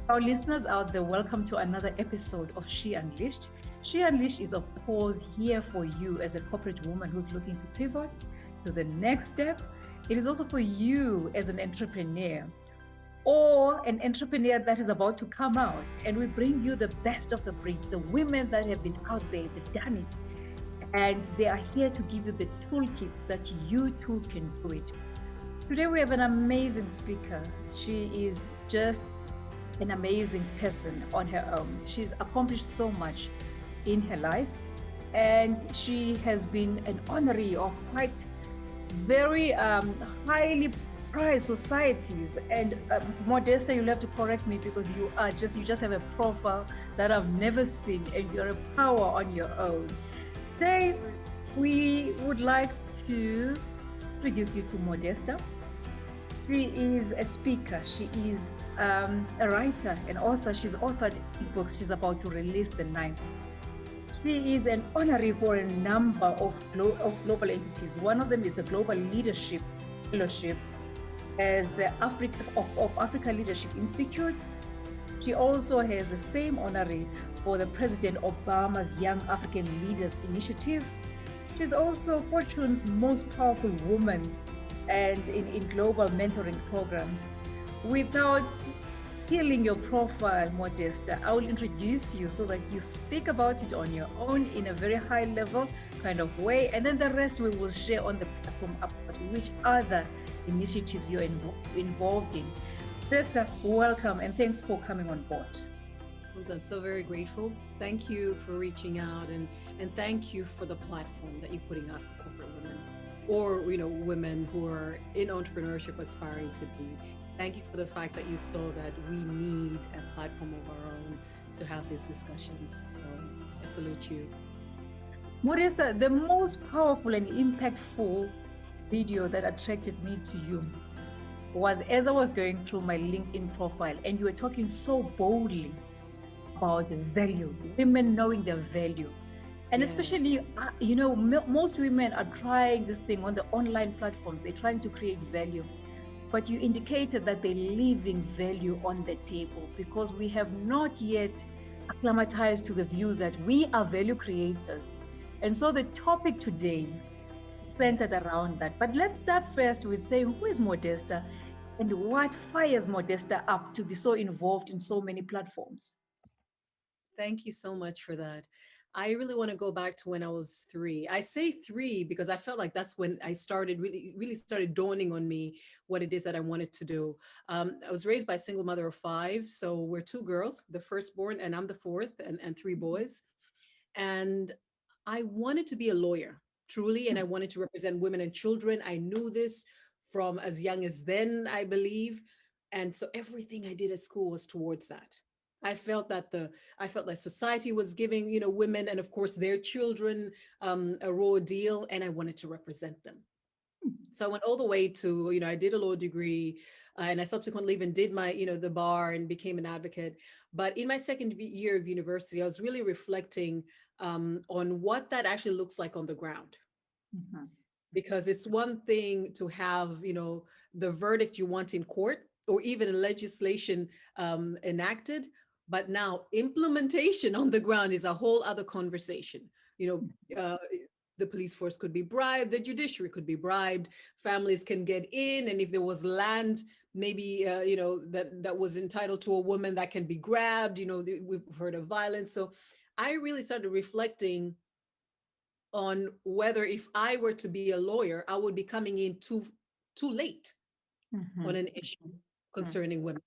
Our listeners out there, welcome to another episode of She Unleashed. She Unleashed is, of course, here for you as a corporate woman who's looking to pivot to the next step. It is also for you as an entrepreneur or an entrepreneur that is about to come out. And we bring you the best of the breed, the women that have been out there, they've done it. And they are here to give you the toolkits that you too can do it. Today we have an amazing speaker. She is just an amazing person on her own. She's accomplished so much in her life, and she has been an honoree of quite very highly prized societies. And Modesta, you'll have to correct me because you just have a profile that I've never seen, and you're a power on your own. Today we would like to introduce you to Modesta. She is a speaker. She is a writer, an author. She's authored books. She's about to release the ninth. She is an honoree for a number of global entities. One of them is the Global Leadership Fellowship as the Africa Leadership Institute. She also has the same honoree for the President Obama's Young African Leaders Initiative. She's also Fortune's most powerful woman and in global mentoring programs. Without killing your profile, Modesta, I will introduce you so that you speak about it on your own in a very high level kind of way, and then the rest we will share on the platform about which other initiatives you're involved in. Modesta, welcome and thanks for coming on board. I'm so very grateful. Thank you for reaching out, and thank you for the platform that you're putting out for corporate women, or women who are in entrepreneurship aspiring to be. Thank you for the fact that you saw that we need a platform of our own to have these discussions. So I salute you. Modesta, the most powerful and impactful video that attracted me to you was as I was going through my LinkedIn profile, and you were talking so boldly about value, women knowing their value. And yes, especially, most women are trying this thing on the online platforms. They're trying to create value. But you indicated that they're leaving value on the table because we have not yet acclimatized to the view that we are value creators. And so the topic today is centered around that. But let's start first with saying, who is Modesta and what fires Modesta up to be so involved in so many platforms? Thank you so much for that. I really want to go back to when I was 3. I say 3 because I felt like that's when I started really started dawning on me what it is that I wanted to do. I was raised by a single mother of 5. So we're 2 girls, the firstborn, and I'm the fourth, and 3 boys. And I wanted to be a lawyer, truly. And I wanted to represent women and children. I knew this from as young as then, I believe. And so everything I did at school was towards that. I felt that society was giving, women and of course their children a raw deal, and I wanted to represent them. So I went all the way to, I did a law degree, and I subsequently even did my, the bar and became an advocate. But in my second year of university, I was really reflecting on what that actually looks like on the ground. Mm-hmm. Because it's one thing to have, the verdict you want in court or even legislation enacted. But now implementation on the ground is a whole other conversation. The police force could be bribed, the judiciary could be bribed, families can get in. And if there was land, maybe, that was entitled to a woman, that can be grabbed. We've heard of violence. So I really started reflecting on whether if I were to be a lawyer, I would be coming in too late on an issue concerning women,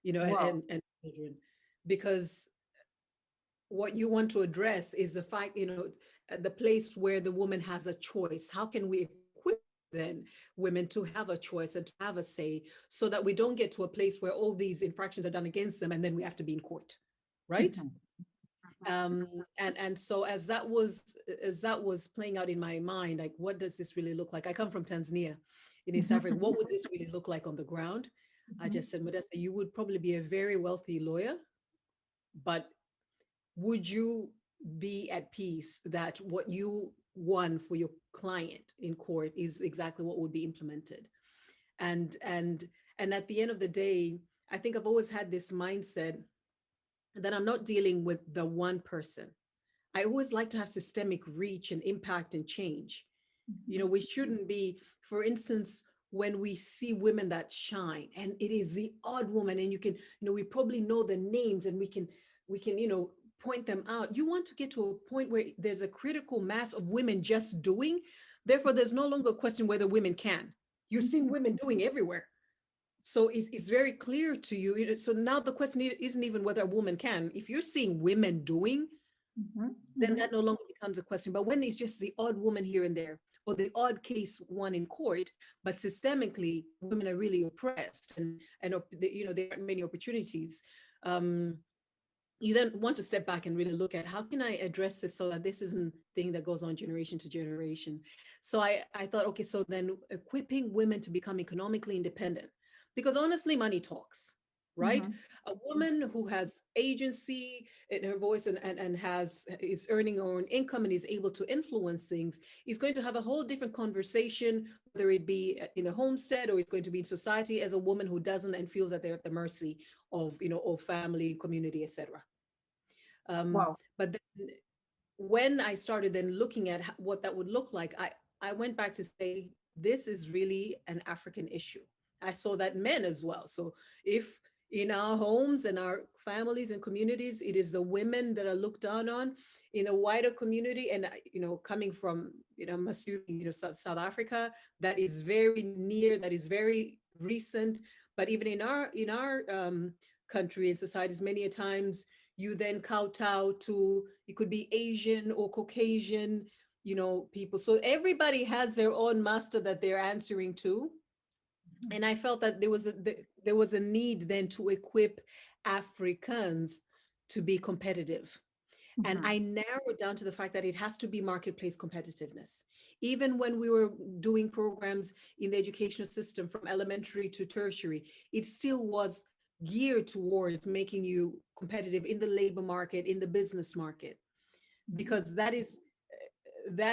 wow, and children. Because what you want to address is the fact, the place where the woman has a choice. How can we equip then women to have a choice and to have a say, so that we don't get to a place where all these infractions are done against them and then we have to be in court, right? And so as that was playing out in my mind, like, what does this really look like? I come from Tanzania in East Africa. What would this really look like on the ground? I just said, Modesta, you would probably be a very wealthy lawyer, but would you be at peace that what you won for your client in court is exactly what would be implemented? And at the end of the day, I think I've always had this mindset that I'm not dealing with the one person. I always like to have systemic reach and impact and change. Mhm. We shouldn't be, for instance, when we see women that shine and it is the odd woman, and we probably know the names, and we can point them out. You want to get to a point where there's a critical mass of women just doing. Therefore, there's no longer a question whether women can. You're seeing Mhm. women doing everywhere. So it's very clear to you. So now the question isn't even whether a woman can. If you're seeing women doing, Mhm. then Mhm. that no longer becomes a question. But when it's just the odd woman here and there, or the odd case one in court, but systemically women are really oppressed, and there aren't many opportunities. Um, you then want to step back and really look at how can I address this so that this isn't thing that goes on generation to generation. So I thought, okay, so then equipping women to become economically independent, because honestly, money talks, right? Mhm. A woman who has agency in her voice, and is earning her own income and is able to influence things, is going to have a whole different conversation, whether it be in the homestead or it's going to be in society, as a woman who doesn't and feels that they're at the mercy of family, community, etc. Wow. But then when I started then looking at what that would look like, I went back to say, this is really an African issue. I saw that men as well. So if in our homes and our families and communities, it is the women that are looked down on in the wider community, and coming from, I'm assuming, South Africa, that is very near, that is very recent. But even in our country and societies, many a times you then kowtow to, it could be Asian or Caucasian, people. So everybody has their own master that they're answering to. And I felt that there was a need then to equip Africans to be competitive. And Mhm. I narrowed down to the fact that it has to be marketplace competitiveness. Even when we were doing programs in the educational system from elementary to tertiary, it still was geared towards making you competitive in the labor market, in the business market, Mhm. because that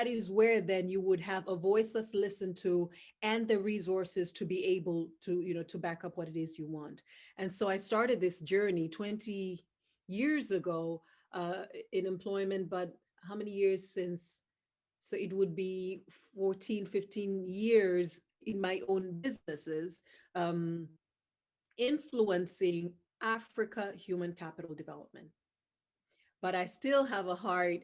is where then you would have a voice that's listened to, and the resources to be able to to back up what it is you want. And so I started this journey 20 years ago, uh, in employment. But how many years since? So it would be 14, 15 years in my own businesses, um, influencing Africa human capital development. But I still have a heart,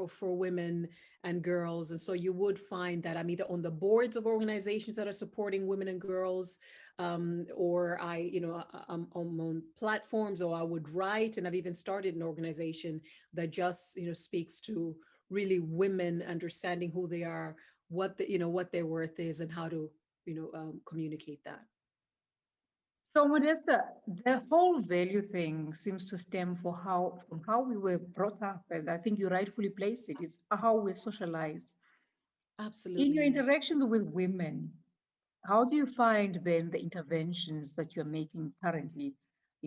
for women and girls. And so you would find that I'm either on the boards of organizations that are supporting women and girls, or I'm on platforms, or I would write, and I've even started an organization that just, speaks to really women understanding who they are, what their worth is, and how to, communicate that. So, Modesta, the whole value thing seems to stem from how we were brought up, as I think you rightfully place it. It's how we're socialized. In your Absolutely. interactions with women, how do you find then the interventions that you're making currently,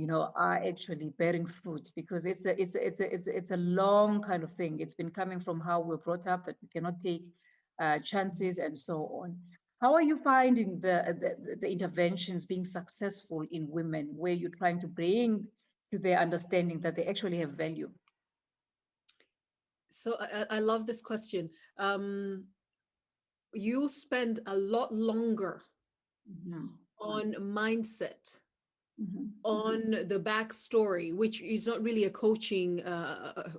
are actually bearing fruit? Because it's a long kind of thing. It's been coming from how we're brought up that we cannot take chances and so on. How are you finding the interventions being successful in women, where you're trying to bring to their understanding that they actually have value? So I love this question. Um, you spend a lot longer Mhm. on mindset, Mhm. on the backstory, which is not really a coaching,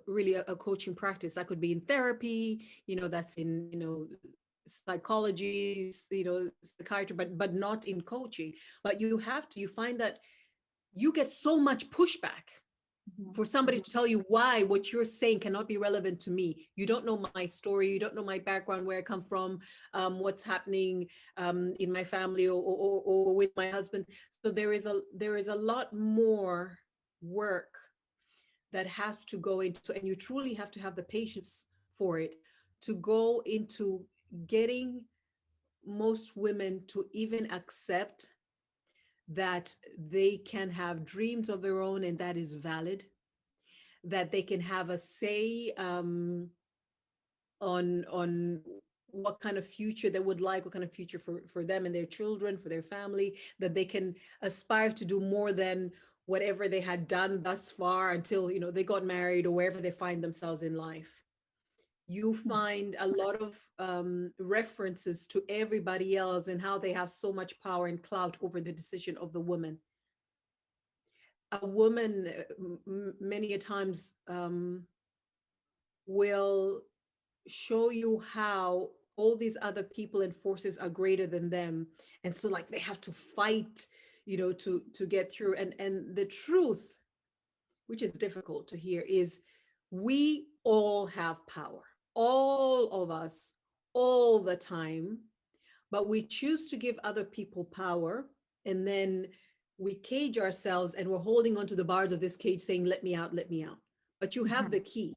really a coaching practice. That could be in therapy, that's in, psychology, psychiatry, but not in coaching. But you find that you get so much pushback Mhm. for somebody to tell you why what you're saying cannot be relevant to me. You don't know my story. You don't know my background, where I come from, what's happening, in my family, or with my husband. So there is a lot more work that has to go into, and you truly have to have the patience for it, to go into getting most women to even accept that they can have dreams of their own, and that is valid, that they can have a say, on what kind of future they would like, what kind of future for them and their children, for their family, that they can aspire to do more than whatever they had done thus far until, they got married or wherever they find themselves in life. You find a lot of references to everybody else and how they have so much power and clout over the decision of the woman. A woman, many a times, will show you how all these other people and forces are greater than them, and so like they have to fight, to get through. And the truth, which is difficult to hear, is we all have power, all of us, all the time, but we choose to give other people power, and then we cage ourselves and we're holding onto the bars of this cage saying, let me out, let me out. But you have the key.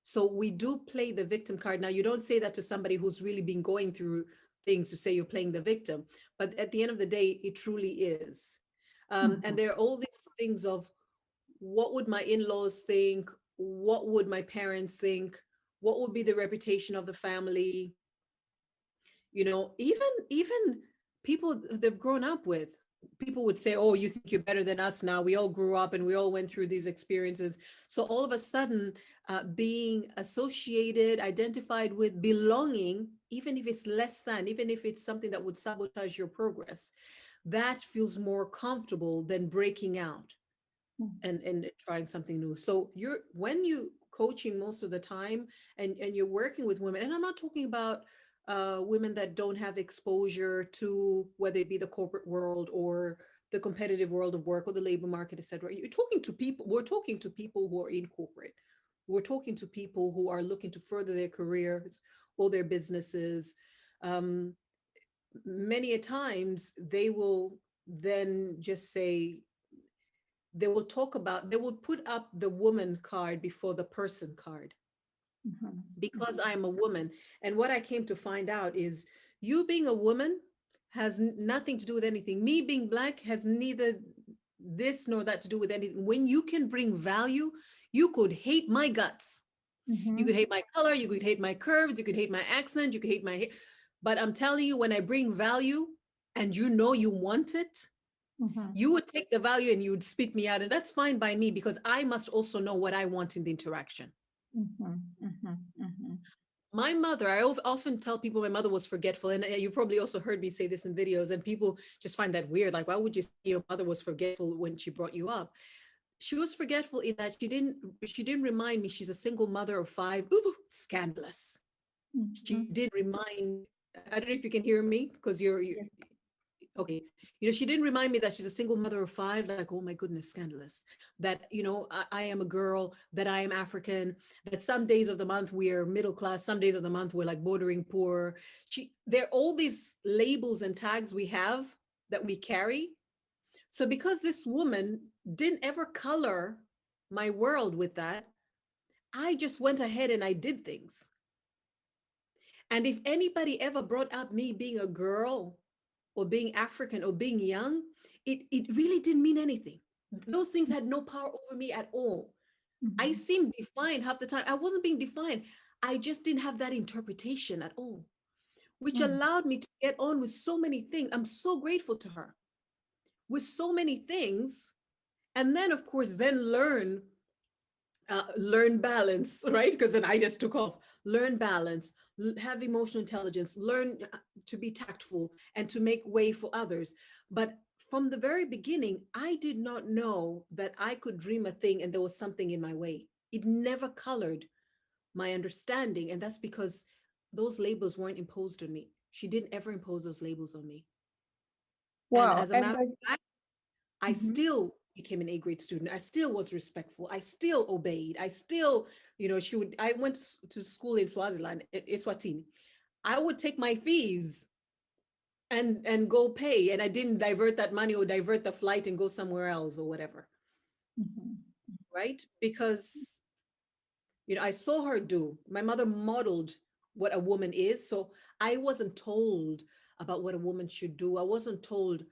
So we do play the victim card. Now, you don't say that to somebody who's really been going through things, to say you're playing the victim. But at the end of the day, it truly is. And there are all these things of, what would my in-laws think? What would my parents think? What would be the reputation of the family? Even people they've grown up with, people would say, oh, you think you're better than us now, we all grew up and we all went through these experiences. So all of a sudden, being associated, identified with, belonging, even if it's less than, even if it's something that would sabotage your progress, that feels more comfortable than breaking out and trying something new. So when you coaching most of the time, and you're working with women, and I'm not talking about women that don't have exposure to, whether it be the corporate world or the competitive world of work or the labor market, etc. You're talking to people. We're talking to people who are in corporate. We're talking to people who are looking to further their careers or their businesses. Um, Many a times they will then just say, they will put up the woman card before the person card, because I am a woman. And what I came to find out is, you being a woman has nothing to do with anything. Me being Black has neither this nor that to do with anything. When you can bring value, you could hate my guts. You could hate my color, you could hate my curves, you could hate my accent, you could hate my hair. But I'm telling you, when I bring value and you want it, you would take the value and you would spit me out. And that's fine by me, because I must also know what I want in the interaction. My mother, I often tell people my mother was forgetful. And you probably also heard me say this in videos, and people just find that weird. Like, why would you say your mother was forgetful when she brought you up? She was forgetful in that she didn't remind me she's a single mother of 5. Ooh, scandalous. She did remind, I don't know if you can hear me, because you're okay. She didn't remind me that she's a single mother of 5. Like, oh my goodness, scandalous. That, I am a girl, that I am African, that some days of the month we are middle class, some days of the month we're like bordering poor. There are all these labels and tags we have that we carry. So because this woman didn't ever color my world with that, I just went ahead and I did things. And if anybody ever brought up me being a girl or being African or being young, it really didn't mean anything. Those things had no power over me at all. I seemed defined half the time. I wasn't being defined. I just didn't have that interpretation at all, which allowed me to get on with so many things. I'm so grateful to her with so many things. And then, of course, learn balance, right? Because then I just took off. Learn balance, have emotional intelligence, learn to be tactful and to make way for others. But from the very beginning, I did not know that I could dream a thing and there was something in my way. It never colored my understanding. And that's because those labels weren't imposed on me. She didn't ever impose those labels on me. And Wow. as a And matter of fact, I mhm, still became an A-grade student. I still was respectful. I still obeyed. I still, I went to school in Swaziland, Eswatini. I would take my fees and go pay. And I didn't divert that money or divert the flight and go somewhere else or whatever. mhm, Right? Because, I saw her do. My mother modeled what a woman is. So I wasn't told about what a woman should do. I wasn't told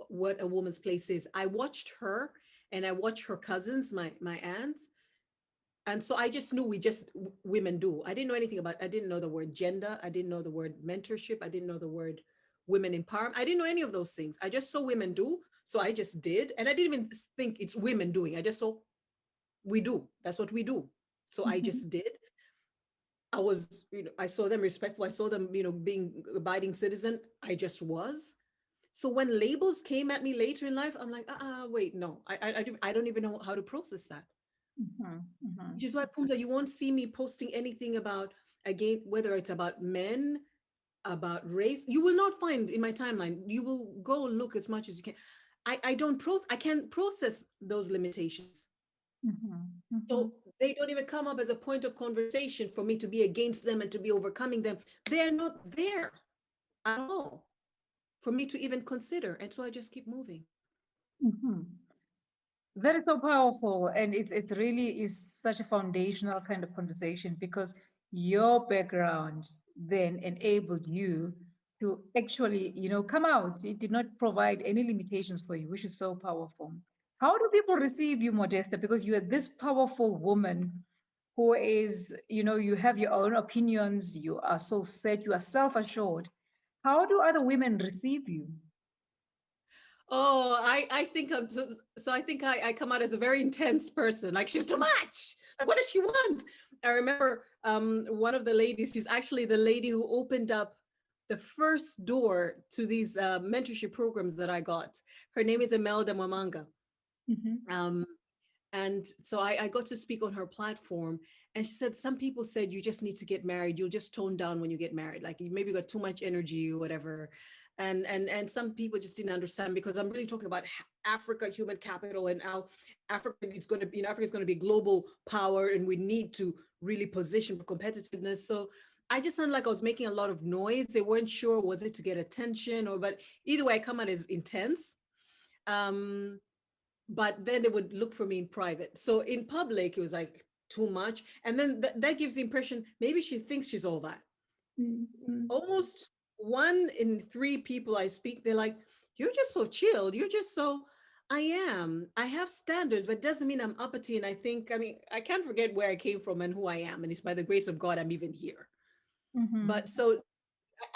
what a woman's place is. I watched her and I watched her cousins, my aunts, And so I just knew we just women do. I didn't know anything about, I didn't know the word gender. I didn't know the word mentorship. I didn't know the word women empowerment. I didn't know any of those things. I just saw women do. So I just did. And I didn't even think it's women doing. I just saw we do. That's what we do. So I Mhm. just did. I was, I saw them respectful. I saw them, being abiding citizen. I just was. So when labels came at me later in life, I'm like, wait, no, I don't even know how to process that. Mhm. Which Mhm. is why, Pumza, you won't see me posting anything about, again, whether it's about men, about race. You will not find in my timeline. You will go look as much as you can. I can't process those limitations. Mhm. So Mhm. they don't even come up as a point of conversation for me to be against them and to be overcoming them. They're not there at all for me to even consider. And so I just keep moving. Mhm. That is so powerful, and it really is such a foundational kind of conversation because your background then enabled you to actually, come out. It did not provide any limitations for you, which is so powerful. How do people receive you, Modesta? Because you are this powerful woman who is, you have your own opinions, you are so set, you are self-assured. How do other women receive you? Oh, I think I'm so I think I come out as a very intense person. Like she's too much. Like what does she want? I remember one of the ladies, she's actually the lady who opened up the first door to these mentorship programs that I got. Her name is Imelda Mamanga. Mhm. Um, and so I got to speak on her platform, and she said some people said you just need to get married, you'll just tone down when you get married, like you maybe got too much energy or whatever. And some people just didn't understand, because I'm really talking about Africa human capital, and how Africa is going to be, Africa is going to be global power, and we need to really position for competitiveness. So I just sounded like I was making a lot of noise. They weren't sure, was it to get attention, or, but either way I come out as intense. um but then they would look for me in private. So in public, it was like too much. And then that gives the impression maybe she thinks she's all that. Mhm. Almost one in three people I speak, they're like, you're just so chilled. You're just so, I am. I have standards, but doesn't mean I'm uppity. And I think, I mean, I can't forget where I came from and who I am. And it's by the grace of God I'm even here. But Mhm. so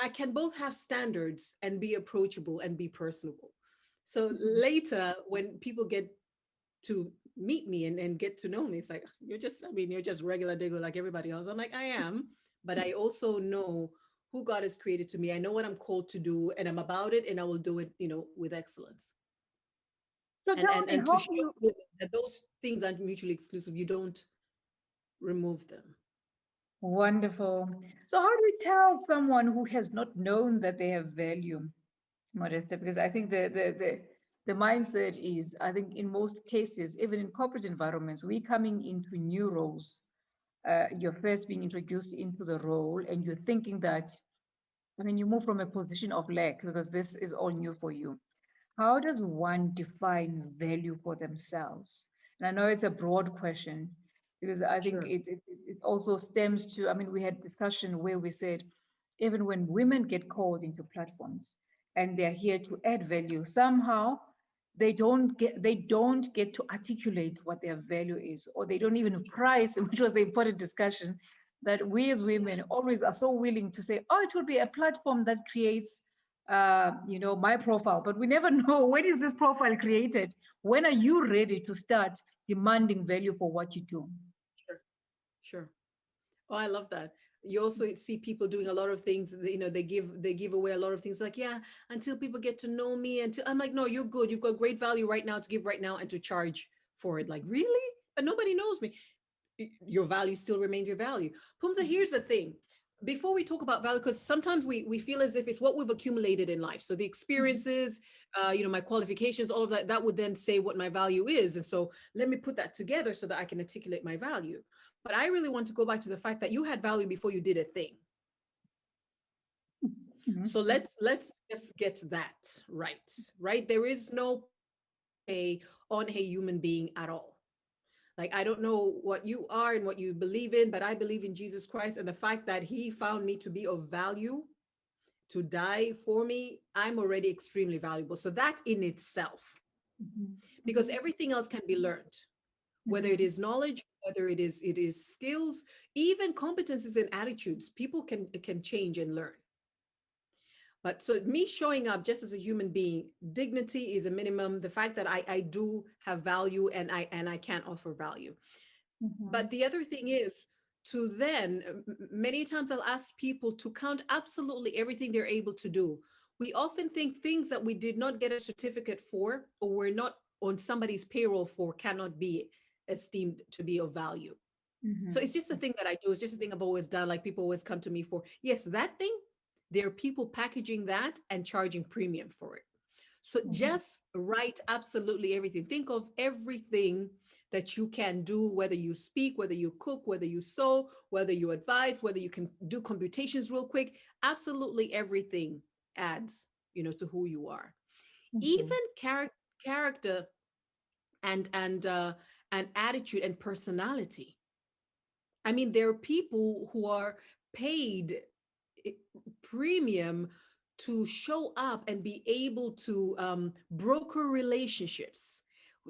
I can both have standards and be approachable and be personable. So Mhm. later, when people get to meet me and get to know me, it's like, you're just, I mean, you're just regular digger like everybody else. I'm like, I am, but I also know who God has created to me. I know what I'm called to do, and I'm about it, and I will do it, with excellence. So And tell and me, and to how show do you? women that those things aren't mutually exclusive. You don't remove them. Wonderful. So how do you tell someone who has not known that they have value, Modesta? Because I think the mindset is, I think in most cases, even in corporate environments, we coming into new roles. You're first being introduced into the role, and you're thinking that, I mean, you move from a position of lack because this is all new for you. How does one define value for themselves? And I know it's a broad question because I think Sure. it also stems to, I mean, we had discussion where we said, even when women get called into platforms and they're here to add value, somehow they don't get to articulate what their value is, or they don't even price, which was the important discussion that we as Yeah. women always are so willing to say, oh, it will be a platform that creates my profile, but we never know, when is this profile created? When are you ready to start demanding value for what you do? Sure. Sure. Oh, I love that. You also see people doing a lot of things, they give away a lot of things, like, yeah, until people get to know me, until I'm like, no, you're good. You've got great value right now to give right now and to charge for it. Like, really? But nobody knows me. Your value still remains your value. Pumza, here's the thing. Before we talk about value, because sometimes we feel as if it's what we've accumulated in life. So the Mhm. experiences, my qualifications, all of that, that would then say what my value is. And so let me put that together so that I can articulate my value. But I really want to go back to the fact that you had value before you did a thing. Mhm. So let's just get that right. Right? There is no on a human being at all. Like, I don't know what you are and what you believe in, but I believe in Jesus Christ, and the fact that he found me to be of value, to die for me, I'm already extremely valuable. So that in itself, Mhm. because Mhm. everything else can be learned. whether it Mm-hmm. is knowledge, whether it is skills, even competencies and attitudes. People can change and learn. But so me showing up just as a human being, dignity is a minimum. The fact that I do have value, and I can offer value. Mm-hmm. But the other thing is to then, many times I'll ask people to count absolutely everything they're able to do. We often think things that we did not get a certificate for, or we're not on somebody's payroll for, cannot be esteemed to be of value. So it's just a Mm-hmm. thing that I do. It's just a thing I've always done. Like, people always come to me for, yes, that thing. There are people packaging that and charging premium for it. So Mm-hmm. just write absolutely everything. Think of everything that you can do, whether you speak, whether you cook, whether you sew, whether you advise, whether you can do computations real quick. Absolutely everything adds, to who you are. Mm-hmm. Even character and attitude and personality. I mean, there are people who are paid i- premium to show up and be able to broker relationships,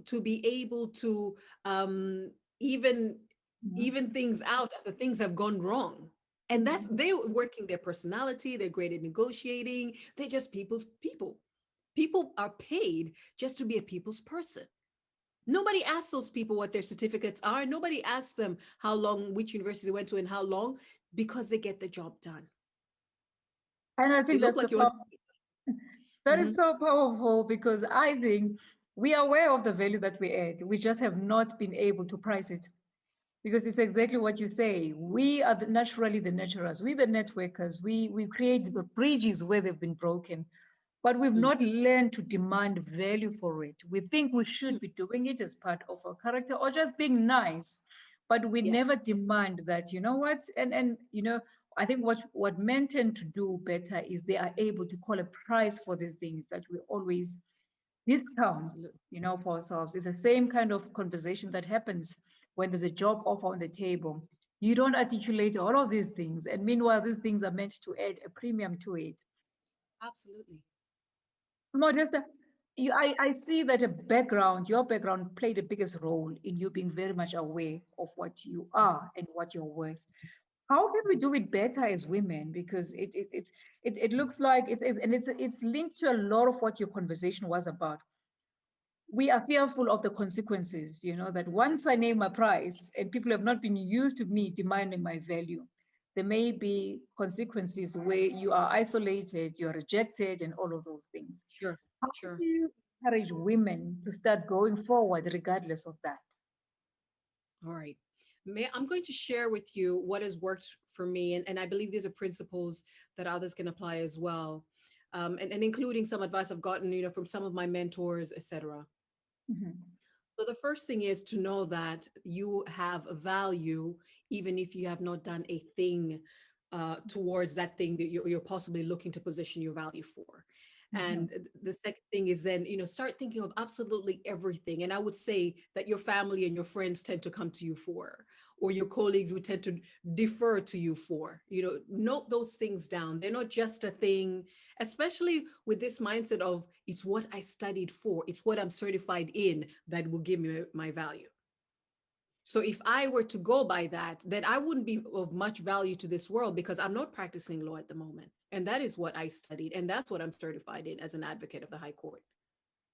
to be able to even Mm-hmm. even things out after things have gone wrong. And that's, Mm-hmm. they're working their personality, they're great at negotiating, they're just people's people. People are paid just to be a people's person. Nobody asks those people what their certificates are. Nobody asks them how long, which university they went to, and how long, because they get the job done. And I You think look that's like you want. that is Mhm. so powerful because I think we are aware of the value that we add. We just have not been able to price it because it's exactly what you say. We are naturally the nurturers, we the networkers. We create the bridges where they've been broken, but we've Mm, not learned to demand value for it. We think we mm, should be doing it as part of our character or just being nice, but we yeah, never demand that, you know what? And I think what men tend to do better is they are able to call a price for these things that we always discount, absolutely. for ourselves. It's the same kind of conversation that happens when there's a job offer on the table. You don't articulate all of these things, and meanwhile, these things are meant to add a premium to it. Absolutely. Modesta, I see that your background played the biggest role in you being very much aware of what you are and what you're worth. How can we do it better as women? Because it looks like it's linked to a lot of what your conversation was about. We are fearful of the consequences, that once I name a price and people have not been used to me demanding my value, there may be consequences where you are isolated, you're rejected, and all of those things. Sure. How Sure. do you encourage women to start going forward regardless of that? All right. I'm going to share with you what has worked for me. And I believe these are principles that others can apply as well. And including some advice I've gotten, from some of my mentors, etc. Mhm. So the first thing is to know that you have a value, even if you have not done a thing towards that thing that you're possibly looking to position your value for. Mhm. And the second thing is then, start thinking of absolutely everything. And I would say that your family and your friends tend to come to you for, or your colleagues would tend to defer to you for, note those things down. They're not just a thing, especially with this mindset of it's what I studied for, it's what I'm certified in that will give me my value. So if I were to go by that, then I wouldn't be of much value to this world because I'm not practicing law at the moment. And that is what I studied. And that's what I'm certified in as an advocate of the High Court.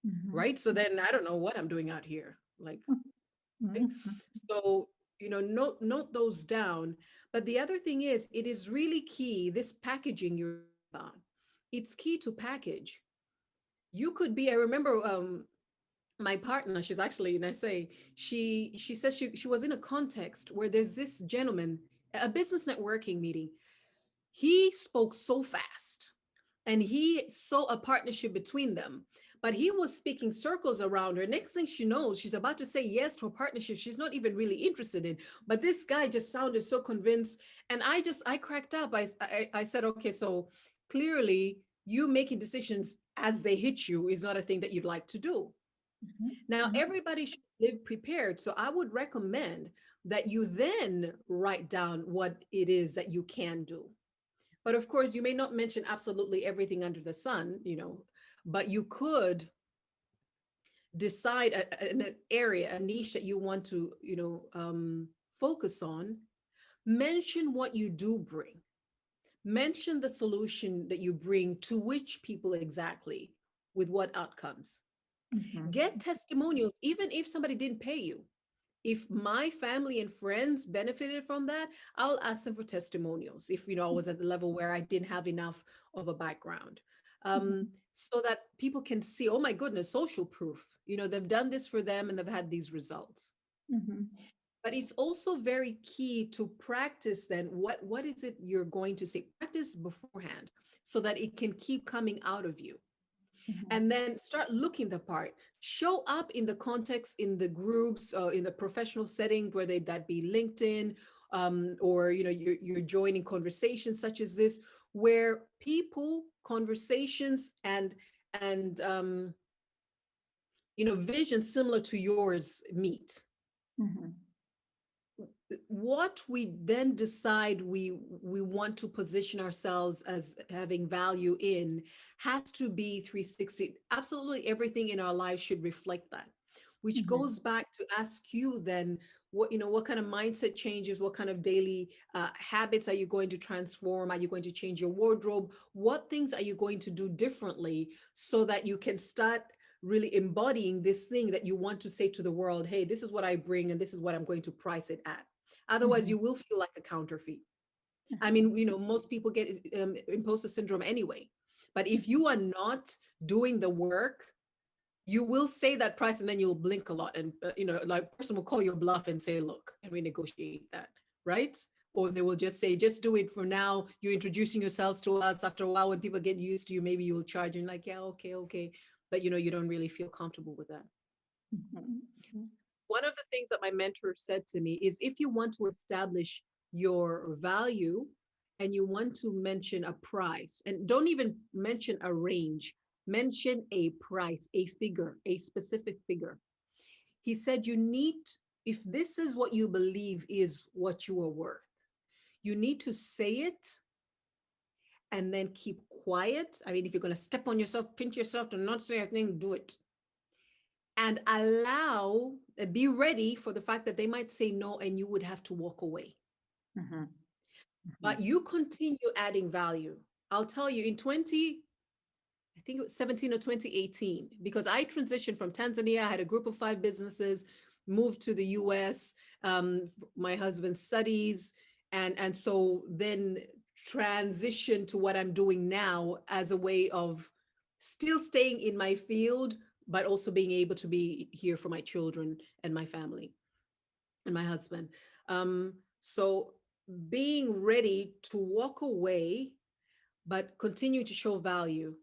Mhm. Right. So then I don't know what I'm doing out here. Like, right? Mhm. So, note those down. But the other thing is, it is really key, this packaging you're talking about. It's key to package. You could be, I remember my partner, she's actually, and I say, she says she was in a context where there's this gentleman, a business networking meeting. He spoke so fast and he saw a partnership between them, but he was speaking circles around her. Next thing she knows, she's about to say yes to a partnership she's not even really interested in, but this guy just sounded so convinced. And I cracked up. I said, okay, so clearly you making decisions as they hit you is not a thing that you'd like to do. Mhm. Now, Mhm. everybody should live prepared. So I would recommend that you then write down what it is that you can do. But of course, you may not mention absolutely everything under the sun, but you could decide an area, a niche that you want to, focus on, mention what you do bring. Mention the solution that you bring to which people exactly, with what outcomes. Mhm. Get testimonials, even if somebody didn't pay you. If my family and friends benefited from that, I'll ask them for testimonials. If I was at the level where I didn't have enough of a background, Mhm. so that people can see, oh my goodness, social proof. They've done this for them and they've had these results. Mhm. But it's also very key to practice. Then what is it you're going to say? Practice beforehand so that it can keep coming out of you, Mhm. and then start looking the part. Show up in the context, in the groups, in the professional setting, whether that be LinkedIn, or you're joining conversations such as this, where people, conversations, and visions similar to yours meet. Mhm. What we then decide we want to position ourselves as having value in has to be 360. Absolutely everything in our lives should reflect that, which Mhm. goes back to ask you then, what kind of mindset changes, what kind of daily habits are you going to transform? Are you going to change your wardrobe? What things are you going to do differently so that you can start really embodying this thing that you want to say to the world? Hey, this is what I bring and this is what I'm going to price it at. Otherwise, Mhm. you will feel like a counterfeit. I Mhm. mean, most people get imposter syndrome anyway. But if Mhm. you are not doing the work, you will say that price and then you'll blink a lot. And, like person will call your bluff and say, look, can we negotiate that? Right? Or they will just say, just do it for now. You're introducing yourselves to us. After a while, when people get used to you, maybe you'll charge. And like, yeah, okay, okay. But, you don't really feel comfortable with that. Mhm. Mhm. One of the things that my mentor said to me is, if you want to establish your value and you want to mention a price, and don't even mention a range, mention a price, a figure, a specific figure. He said, you need, if this is what you believe is what you are worth, you need to say it and then keep quiet. I mean, if you're going to step on yourself, pinch yourself to not say a thing, do it. And allow, be ready for the fact that they might say no and you would have to walk away. Mhm. But Mhm. you continue adding value. I'll tell you, in 20, I think it was 17 or 2018, because I transitioned from Tanzania. I had a group of 5 businesses, moved to the US, my husband studies, and so then transitioned to what I'm doing now as a way of still staying in my field, but also being able to be here for my children and my family and my husband. So being ready to walk away but continue to show value.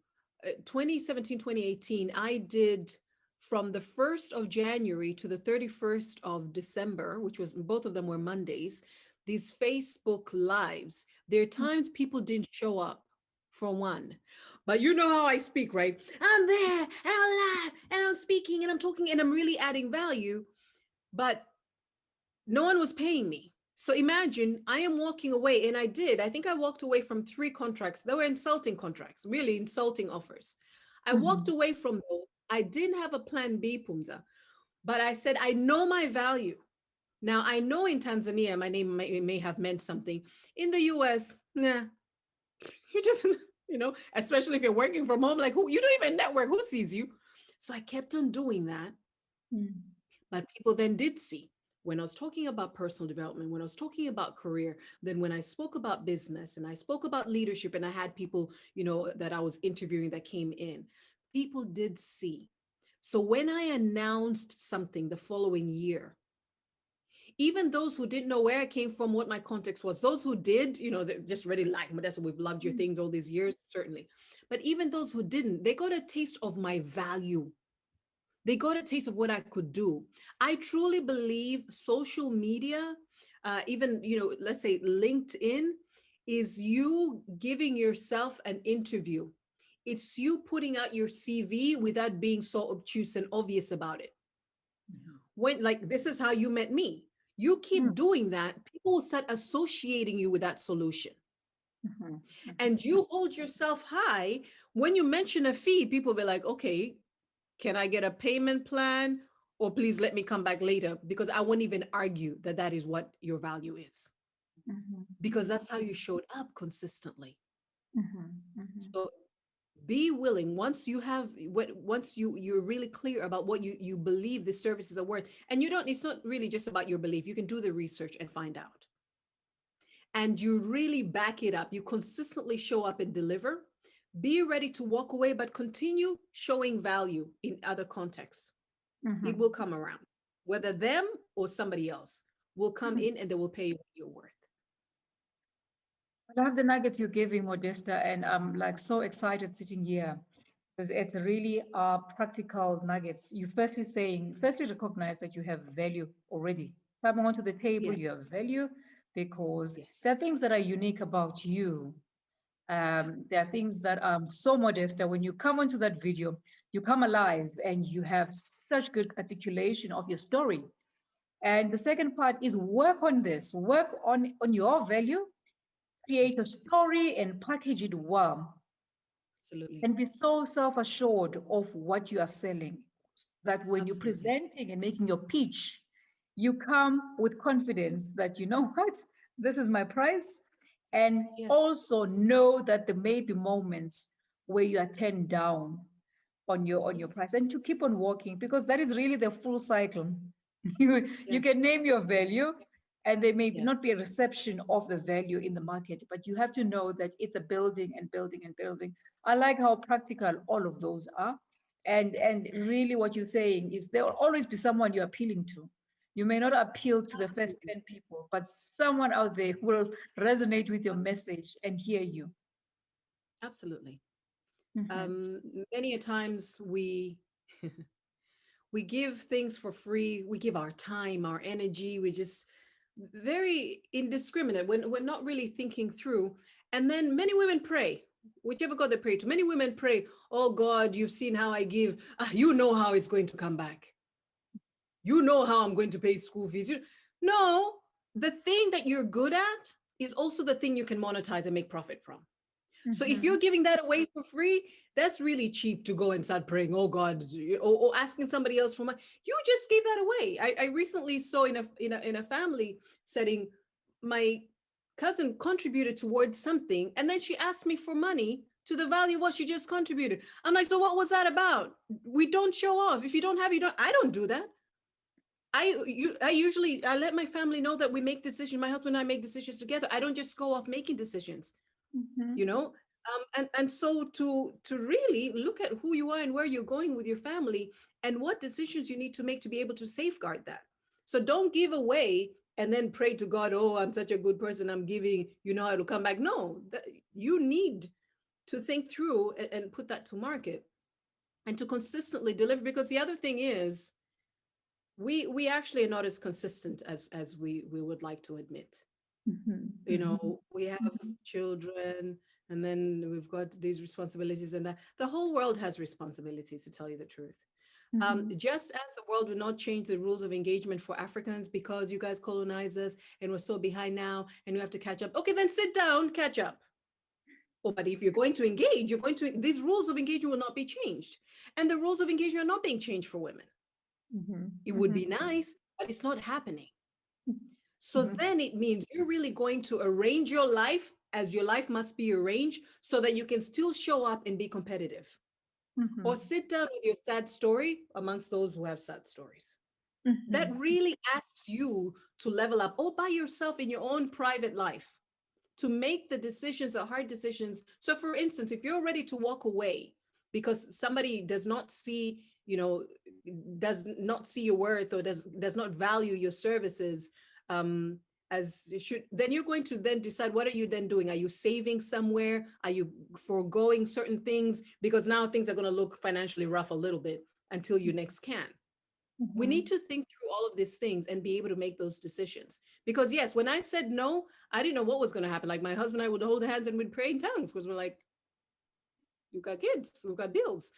2017, 2018, I did, from the 1st of January to the 31st of December, which was, both of them were Mondays, these Facebook lives. There are times people didn't show up, for one. But you know how I speak, right? I'm there and I'm live and I'm speaking and I'm talking and I'm really adding value, but no one was paying me. So imagine I am walking away, and I did. I think I walked away from 3 contracts. They were insulting contracts, really insulting offers. I walked Mhm. away from those. I didn't have a plan B, Punza, but I said, I know my value. Now, I know in Tanzania, my name may have meant something. In the US, nah, you just, especially if you're working from home, like, who, you don't even network, who sees you? So I kept on doing that. Mhm. But people then did see, when I was talking about personal development, when I was talking about career, then when I spoke about business and I spoke about leadership, and I had people, that I was interviewing that came in, people did see. So when I announced something the following year, even those who didn't know where I came from, what my context was, those who did, they're just ready, like, Modesta, we've loved your things all these years, certainly. But even those who didn't, they got a taste of my value. They got a taste of what I could do. I truly believe social media, even, let's say LinkedIn, is you giving yourself an interview. It's you putting out your CV without being so obtuse and obvious about it. When, like, this is how you met me. You keep Mhm. doing that, people will start associating you with that solution. Mhm. Mhm. And you hold yourself high. When you mention a fee, people will be like, okay, Can I get a payment plan? Or please let me come back later, because I won't even argue that that is what your value is, Mhm. because that's how you showed up consistently. Mhm. Mhm. So be willing, once you have once you're really clear about what you believe the services are worth, and you don't, it's not really just about your belief, you can do the research and find out, and you really back it up, you consistently show up and deliver, be ready to walk away, but continue showing value in other contexts. It will Mhm. come around, whether them or somebody else will come Mhm. in and they will pay you what you're worth. I love the nuggets you're giving, Modesta, and I'm like so excited sitting here because it's really practical nuggets. You firstly recognize that you have value already. Coming onto the table, Yeah. you have value because Yes. there are things that are unique about you. There are things that are so modest that when you come onto that video, you come alive and you have such good articulation of your story. And the second part is work on this, work on your value, create a story and package it well, Absolutely. and be so self-assured of what you are selling that when you're Absolutely. presenting and making your pitch, you come with confidence that you know what, this is my price. And Yes. also know that there may be moments where you are turned down on your Yes. price, and to keep on working, because that is really the full cycle. You Yeah. can name your value, and there may Yeah. not be a reception of the value in the market, but you have to know that it's a building and building and building. I like how practical all of those are. And really what you're saying is there will always be someone you're appealing to. You may not appeal to the first Absolutely. 10 people, but someone out there who will resonate with your Absolutely. message and hear you. Absolutely. Mhm. Many a times we give things for free, we give our time, our energy, we just very indiscriminate when we're not really thinking through. And then many women pray, whichever God they pray to, many women pray, oh God, you've seen how I give. You know how it's going to come back. You know how I'm going to pay school fees. No, the thing that you're good at is also the thing you can monetize and make profit from. So if you're Mhm. giving that away for free, that's really cheap to go and start praying, oh God, or asking somebody else for money. You just gave that away. I recently saw in a family setting, my cousin contributed towards something, and then she asked me for money to the value of what she just contributed. I'm like, so what was that about? We don't show off. If you don't have, you don't. I don't do that. I usually I let my family know that we make decisions. My husband and I make decisions together. I don't just go off making decisions, you Mhm. know. And so to really look at who you are and where you're going with your family, and what decisions you need to make to be able to safeguard that. So don't give away and then pray to God, oh, I'm such a good person, I'm giving, you know, it'll come back. No, that, you need to think through and put that to market and to consistently deliver, because the other thing is we actually are not as consistent as we would like to admit. Mhm. You Mhm. know, we have Mhm. children, and then we've got these responsibilities, and that the whole world has responsibilities, to tell you the truth. Mhm. Just as the world will not change the rules of engagement for Africans because you guys colonized us and we're so behind now and we have to catch up. Okay, then sit down, catch up. Oh, but if you're going to engage, you're going to, these rules of engagement will not be changed. And the rules of engagement are not being changed for women. Mhm. It would be Mhm. nice, but it's not happening. So Mhm. then it means you're really going to arrange your life as your life must be arranged so that you can still show up and be competitive. Or Mhm. sit down with your sad story amongst those who have sad stories. That Mhm. really asks you to level up all by yourself in your own private life, to make the decisions, the hard decisions. So for instance, if you're ready to walk away because somebody does not see, you know, does not see your worth, or does not value your services, um, as you should, then you're going to then decide, what are you then doing? Are you saving somewhere? Are you foregoing certain things? Because now things are going to look financially rough a little bit until you next can. We need Mhm. to think through all of these things and be able to make those decisions. Because yes, when I said no, I didn't know what was going to happen. Like my husband and I would hold hands and we'd pray in tongues because we're like, you got kids, we've got bills.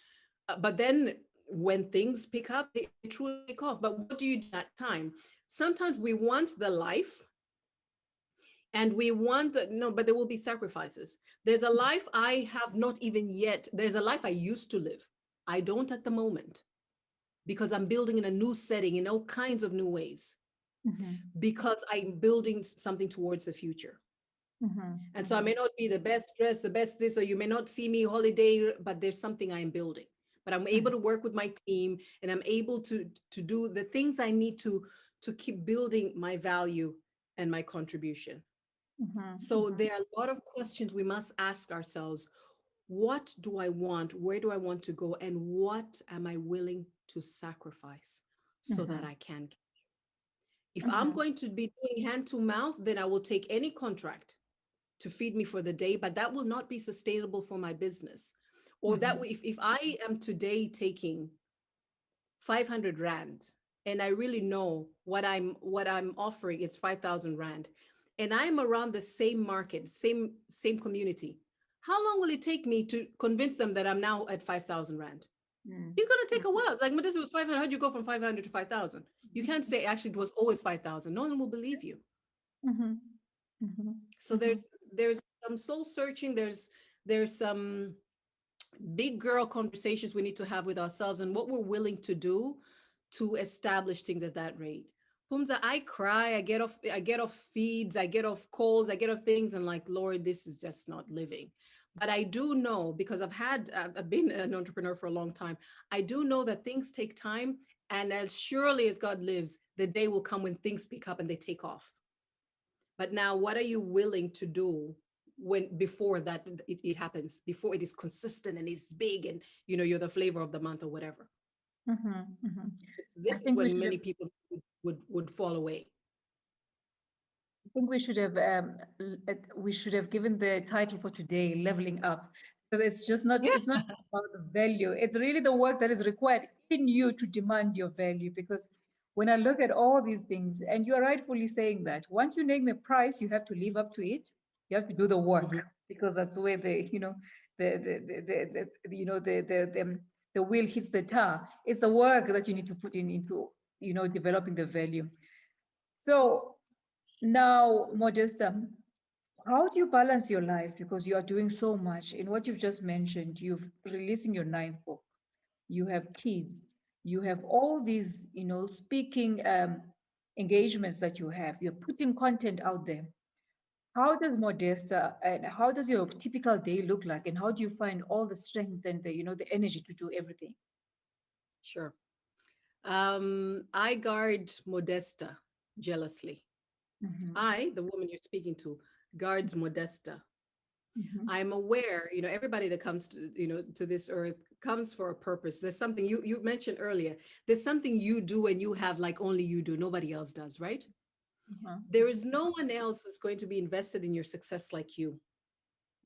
But then when things pick up, they truly take off. But what do you do at that time? Sometimes we want the life, and we want no, but there will be sacrifices. There's a life I have not even yet. There's a life I used to live. I don't at the moment because I'm building in a new setting in all kinds of new ways, Mm-hmm. because I'm building something towards the future. Mm-hmm. And so I Mm-hmm. may not be the best dressed, the best this, or you may not see me holiday, but there's something I am building. But I'm able to work with my team, and I'm able to do the things I need to keep building my value and my contribution. Mm-hmm. So Mm-hmm. there are a lot of questions we must ask ourselves. What do I want? Where do I want to go? And what am I willing to sacrifice so that Mm-hmm. I can? If I'm Mm-hmm. going to be doing hand to mouth, then I will take any contract to feed me for the day, but that will not be sustainable for my business. Or that Mm-hmm. if I am today taking 500 rand, and I really know what I'm offering is 5,000 rand, and I'm around the same market, same community, how long will it take me to convince them that I'm now at 5,000 rand? It's going to take a while. It's like, but this was 500. How'd you go from 500 to 5,000? You can't say actually it was always 5,000. No one will believe you. Mm-hmm. Mm-hmm. So there's some soul searching. There's some big girl conversations we need to have with ourselves and what we're willing to do to establish things at that rate. Pumza, I cry, I get off feeds, I get off calls, I get off things, and like, Lord, this is just not living. But I do know, because I've been an entrepreneur for a long time, I do know that things take time, and as surely as God lives, the day will come when things pick up and they take off. But now, what are you willing to do when before that it happens, before it is consistent and it's big, and you're the flavor of the month or whatever? Mm-hmm. Mm-hmm. I This is think we when should have many people would fall away. I think we should have given the title for today, leveling up, because Yeah. it's not about the value. It's really the work that is required in you to demand your value. Because when I look at all these things, and you are rightfully saying that once you name a price, you have to live up to it. You have to do the work, Mhm. because that's where the wheel hits the tar. It's the work that you need to put in into developing the value. So now, Modesta, how do you balance your life? Because you are doing so much. In what you've just mentioned, you've releasing your ninth book, you have kids, you have all these, speaking engagements that you have. You're putting content out there. How does Modesta and how does your typical day look like? And how do you find all the strength and the energy to do everything? Sure. I guard Modesta jealously. Mm-hmm. The woman you're speaking to, guards Modesta. Mm-hmm. I'm aware, everybody that comes to this earth comes for a purpose. There's something you mentioned earlier. There's something you do and you have like only you do, nobody else does, right? There is no one else who's going to be invested in your success like you.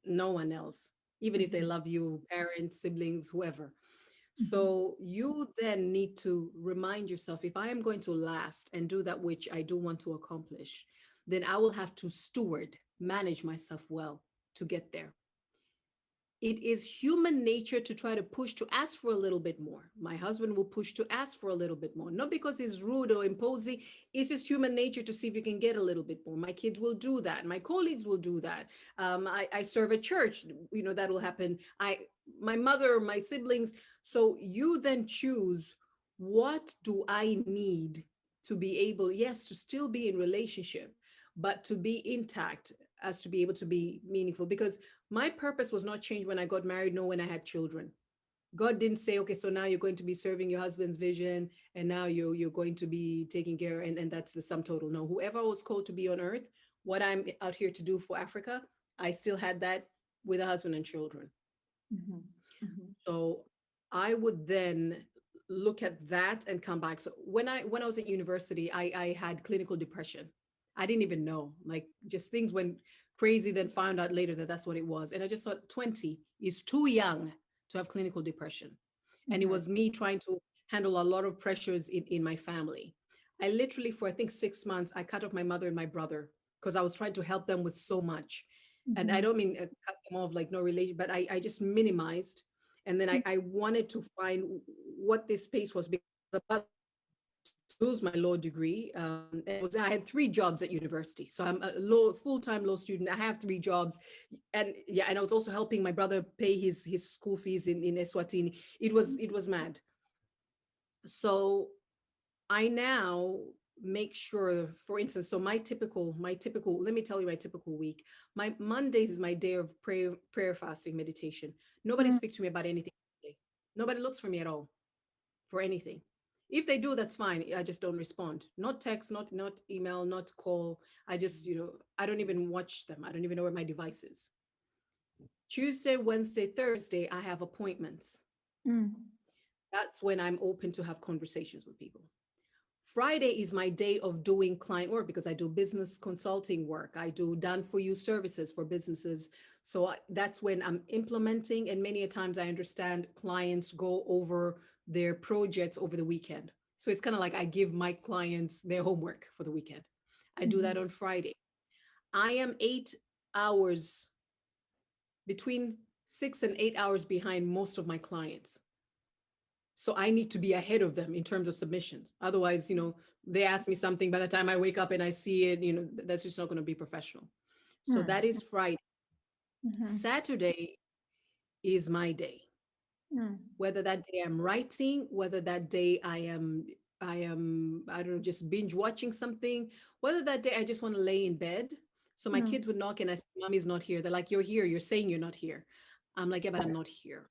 No one else, even if they Mm-hmm. love you, parents, siblings, whoever. Mm-hmm. So you then need to remind yourself, if I am going to last and do that which I do want to accomplish, then I will have to steward, manage myself well to get there. It is human nature to try to push to ask for a little bit more. My husband will push to ask for a little bit more, not because he's rude or imposing. It's just human nature to see if you can get a little bit more. My kids will do that. My colleagues will do that. I serve at church. That will happen. My mother, my siblings. So you then choose, what do I need to be able, yes, to still be in relationship, but to be intact, as to be able to be meaningful. Because my purpose was not changed when I got married, nor when I had children. God didn't say, okay, so now you're going to be serving your husband's vision, and now you're going to be taking care, and that's the sum total. No, whoever was called to be on earth, what I'm out here to do for Africa, I still had that with a husband and children. Mm-hmm. Mm-hmm. So I would then look at that and come back. So when I was at university, I had clinical depression. I didn't even know, like, just things went crazy, then found out later that that's what it was. And I just thought 20 is too young to have clinical depression. And it Mm-hmm. was me trying to handle a lot of pressures in my family. I literally, for I think 6 months, I cut off my mother and my brother because I was trying to help them with so much. And I Mm-hmm. don't mean cut them off like no relation, but I just minimized. And then I wanted to find what this space was, because the lose my law degree. And I had three jobs at university. So I'm a full-time law student. I have three jobs. And yeah, and I was also helping my brother pay his school fees in Eswatini. It was mad. So I now make sure, for instance, so my typical, let me tell you my typical week. My Mondays is my day of prayer, fasting, meditation. Nobody Mm, speaks to me about anything. Nobody looks for me at all for anything. If they do, that's fine. I just don't respond. Not text, not email, not call. I just, I don't even watch them. I don't even know where my device is. Tuesday, Wednesday, Thursday, I have appointments. mm, That's when I'm open to have conversations with people. Friday is my day of doing client work because I do business consulting work. I do done for you services for businesses. So that's when I'm implementing. And many a times I understand clients go over their projects over the weekend. So it's kind of like I give my clients their homework for the weekend. I do that mhm. on Friday. I am 8 hours, between 6 and 8 hours behind most of my clients. So I need to be ahead of them in terms of submissions. Otherwise, they ask me something, by the time I wake up and I see it, that's just not going to be professional. So Mm, that is Friday. mhm, Saturday is my day. mm, Whether that day I'm writing, whether that day I don't know, just binge watching something, whether that day I just want to lay in bed. So my mm. kids would knock and I say, Mommy's not here. They're like, you're here. You're saying you're not here. I'm like, yeah, but I'm not here.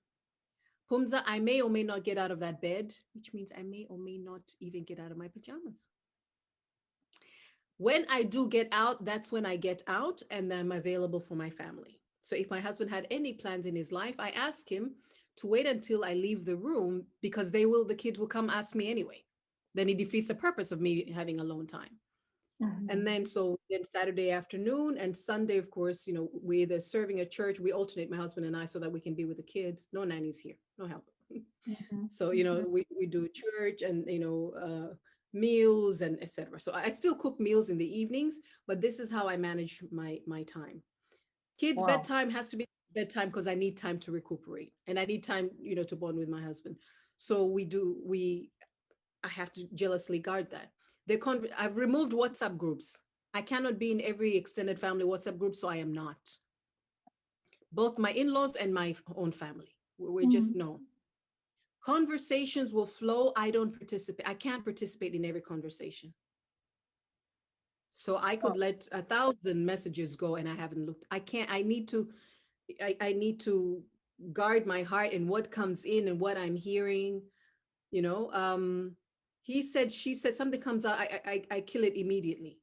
Humza, I may or may not get out of that bed, which means I may or may not even get out of my pajamas. When I do get out, that's when I get out and I'm available for my family. So if my husband had any plans in his life, I ask him to wait until I leave the room because the kids will come ask me anyway. Then it defeats the purpose of me having alone time. And Mhm. then Saturday afternoon and Sunday, of course, we either serving at church, we alternate, my husband and I, so that we can be with the kids. No nannies here, no help. Mhm. So Mhm. we do church and meals and etc. So I still cook meals in the evenings, but this is how I manage my time. Kids Wow. bedtime has to be bedtime because I need time to recuperate and I need time to bond with my husband. So we I have to jealously guard that. I've removed WhatsApp groups. I cannot be in every extended family WhatsApp group, so I am not. Both my in-laws and my own family. We're just Mm. no. Conversations will flow. I don't participate. I can't participate in every conversation. So I could Wow. let 1,000 messages go and I haven't looked. I can't. I need to guard my heart and what comes in and what I'm hearing. You know, he said, she said, something comes out, I kill it immediately.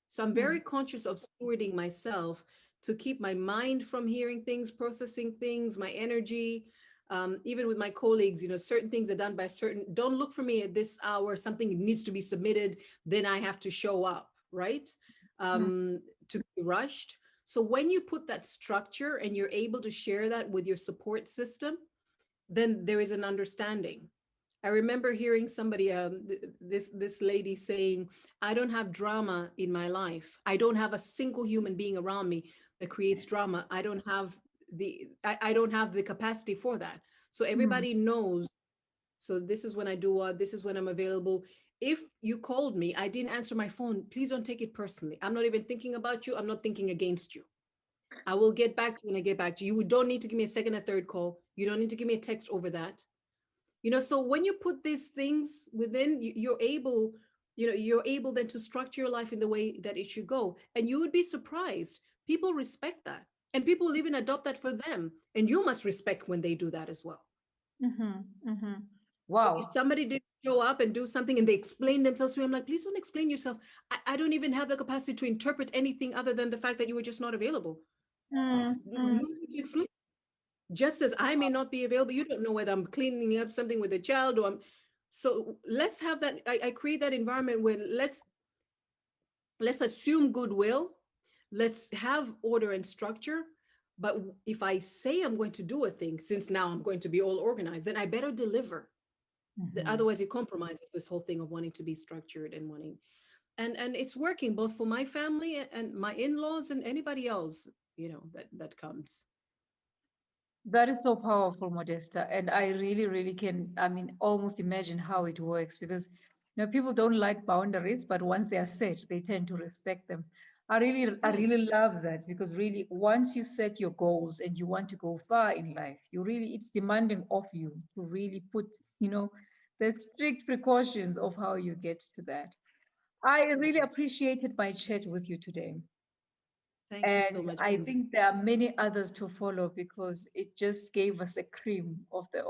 So I'm Mm. very conscious of stewarding myself to keep my mind from hearing things, processing things, my energy. Even with my colleagues, certain things are done by certain, don't look for me at this hour, something needs to be submitted, then I have to show up, right? Mm. To be rushed. So when you put that structure and you're able to share that with your support system, then there is an understanding. I remember hearing somebody, this lady saying, "I don't have drama in my life. I don't have a single human being around me that creates drama. I don't have the capacity for that. So Mm. everybody knows. So this is when I do what. This is when I'm available. If you called me, I didn't answer my phone. Please don't take it personally. I'm not even thinking about you. I'm not thinking against you. I will get back to you when I get back to you. You don't need to give me a second or third call. You don't need to give me a text over that. So when you put these things within, you're able then to structure your life in the way that it should go. And you would be surprised. People respect that. And people will even adopt that for them. And you must respect when they do that as well. Mhm. Mhm. If Wow. somebody did show up and do something and they explain themselves to me, I'm like, please don't explain yourself. I don't even have the capacity to interpret anything other than the fact that you were just not available. Mm. No Mm. need to explain. Just as I may not be available, you don't know whether I'm cleaning up something with a child or I'm. So let's have that. I create that environment where let's assume goodwill. Let's have order and structure. But if I say I'm going to do a thing, since now I'm going to be all organized, then I better deliver. Mhm. Otherwise, it compromises this whole thing of wanting to be structured and wanting. And it's working both for my family and my in-laws and anybody else, that comes. That is so powerful, Modesta. And I really, really can, I mean, almost imagine how it works because People don't like boundaries, but once they are set, they tend to respect them. I Yes. really love that, because really, once you set your goals and you want to go far in life, it's demanding of you to really put, you know, the strict precautions of how you get to that. I really Absolutely. appreciated my chat with you today. Thank you so And much. I think there are many others to follow, because it just gave us a cream of the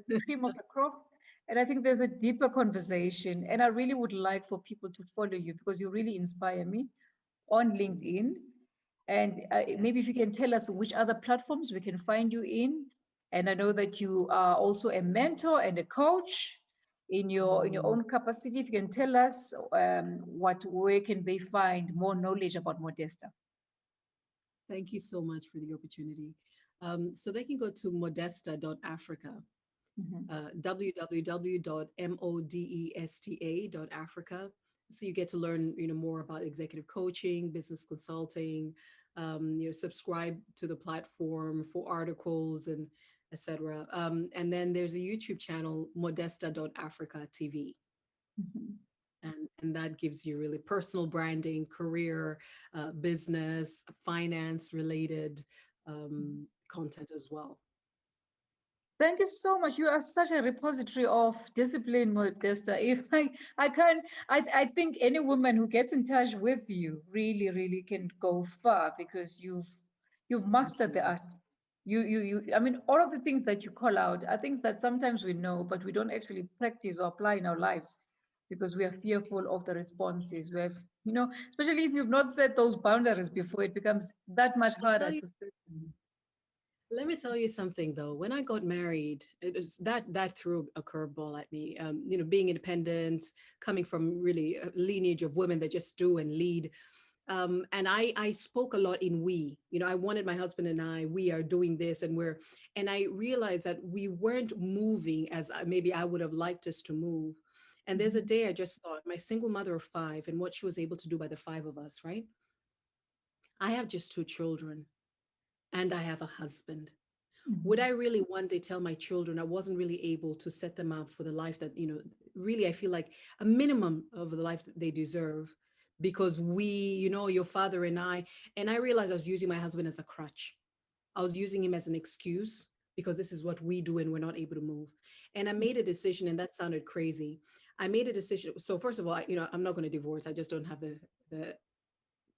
the cream of the crop. And I think there's a deeper conversation. And I really would like for people to follow you, because you really inspire me on LinkedIn. And maybe Yes. if you can tell us which other platforms we can find you in. And I know that you are also a mentor and a coach in your own capacity. If you can tell us where can they find more knowledge about Modesta? Thank you so much for the opportunity. So they can go to modesta.africa, Mhm. www.modesta.africa. So you get to learn, more about executive coaching, business consulting, subscribe to the platform for articles and etc. And then there's a YouTube channel, modesta.africa TV. Mhm. And that gives you really personal branding, career, business, finance related content as well. Thank you so much. You are such a repository of discipline, Modesta. If I can, I think any woman who gets in touch with you really, really can go far, because you've Thank mastered the you. art. I mean, all of the things that you call out are things that sometimes we know, but we don't actually practice or apply in our lives, because we are fearful of the responses. Especially if you've not set those boundaries before, it becomes that much I'll tell harder you. to set them. Let me tell you something though. When I got married, it was that threw a curveball at me. Being independent, coming from really a lineage of women that just do and lead. And I spoke a lot in we. I wanted my husband and we are doing this, and I realized that we weren't moving as maybe I would have liked us to move. And there's a Mhm. day I just thought, my single mother of five and what she was able to do by the five of us, right? I have just two children and I have a husband. Would I Mhm. really one day tell my children I wasn't really able to set them up for the life that, really I feel like a minimum of the life that they deserve because your father and I realized I was using my husband as a crutch. I was using him as an excuse because this is what we do and we're not able to move. And I made a decision, and that sounded crazy. I made a decision. So first of all, I'm not going to divorce. I just don't have the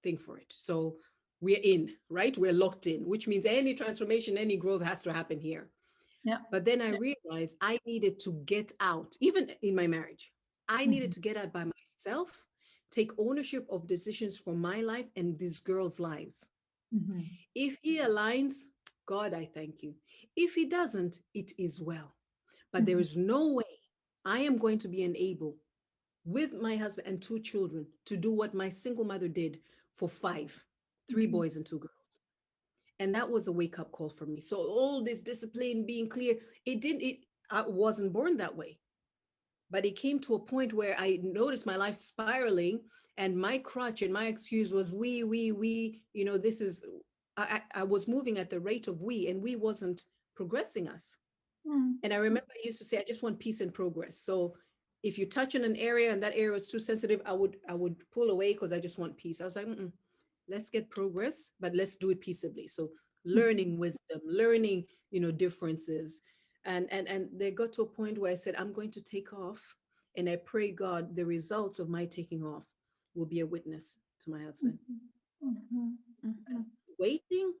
thing for it. So we're in, right? We're locked in, which means any transformation, any growth has to happen here. Yeah. But then I realized I needed to get out, even in my marriage. I needed Mhm. to get out by myself, take ownership of decisions for my life and these girls' lives. Mhm. If he aligns, God, I thank you. If he doesn't, it is well. But there Mhm. is no way I am going to be enabled with my husband and two children to do what my single mother did for five, three Mhm. boys and two girls. And that was a wake up call for me. So all this discipline, being clear, I wasn't born that way. But it came to a point where I noticed my life spiraling, and my crutch and my excuse was we. This is I was moving at the rate of we, and we wasn't progressing us. Mhm. And I remember I used to say, I just want peace and progress. So if you touch on an area and that area was too sensitive, I would pull away because I just want peace. I was like, let's get progress, but let's do it peaceably. So Mhm. learning wisdom, learning, differences. And they got to a point where I said, I'm going to take off. And I pray God the results of my taking off will be a witness to my husband. Mhm. Mhm. Mhm. Waiting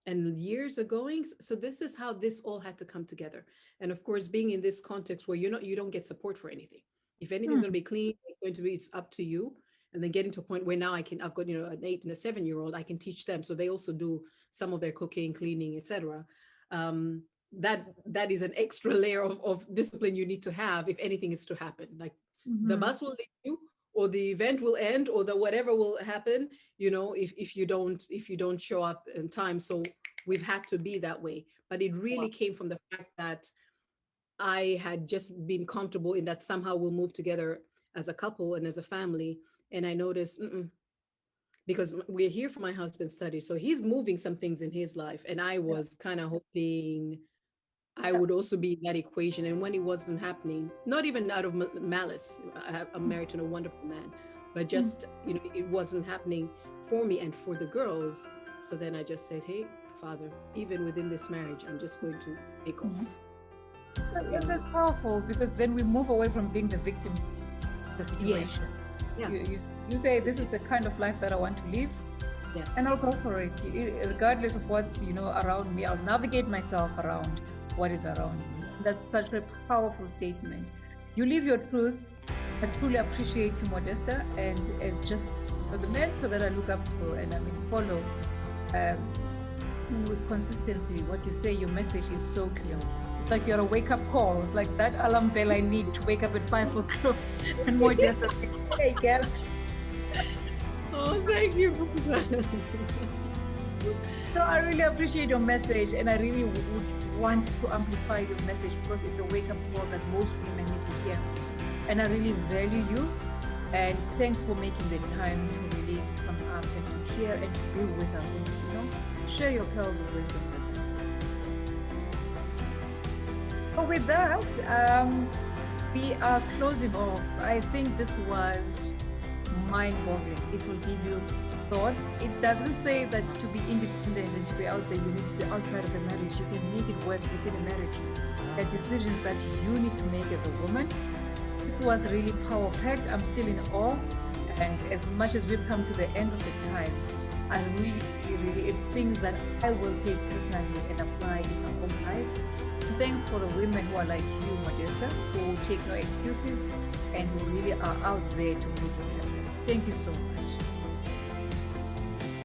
and years are going. So this is how this all had to come together. And of course, being in this context where you don't get support for anything. If anything's going to Mhm. be clean, it's up to you. And then getting to a point where now I've got, an 8 and a 7-year old, I can teach them. So they also do some of their cooking, cleaning, etc. That is an extra layer of discipline you need to have if anything is to happen. Like the Mhm. bus will leave you, or the event will end, or the whatever will happen, if you don't show up in time. So we've had to be that way, but it really Wow. came from the fact that I had just been comfortable in that somehow we'll move together as a couple and as a family. And I noticed, because we're here for my husband's study, so he's moving some things in his life, and I Yeah. was kind of hoping I Yeah. would also be in that equation. And when it wasn't happening, not even out of malice, I'm married to a wonderful man, but Mm. just, it wasn't happening for me and for the girls. So then I just said, hey, Father, even within this marriage, I'm just going to take Mhm. off. So, That's powerful because then we move away from being the victim of the yes, situation. yeah, You say, this is the kind of life that I want to live, yeah, and I'll go for it. Regardless of what's, around me, I'll navigate myself around what is around me. That's such a powerful statement. You live your truth. I truly appreciate you, Modesta, and as just the mentor that I look up to and I mean follow, um, with consistency. What you say, your message is so clear. It's like you're a wake up call. It's like that alarm bell I need to wake up at 5 o'clock. And more just like, hey, girl. oh, thank you for that. So I really appreciate your message, and I really would want to amplify your message because it's a wake up call that most women need to hear. And I really value you. And thanks for making the time to really come up and to hear and to be with us and share your pearls of wisdom with us. So with that, we are closing off. I think this was mind-boggling. It will give you thoughts. It doesn't say that to be independent and to be out there, you need to be outside of the marriage. You can make it work within a marriage. The decisions that you need to make as a woman. This was really power-packed. I'm still in awe. And as much as we've come to the end of the time, I really, it's things that I will take personally and apply in my own life. Thanks for the women who are like you, Modesta, who take no excuses and who really are out there to make it happen. Thank you so much.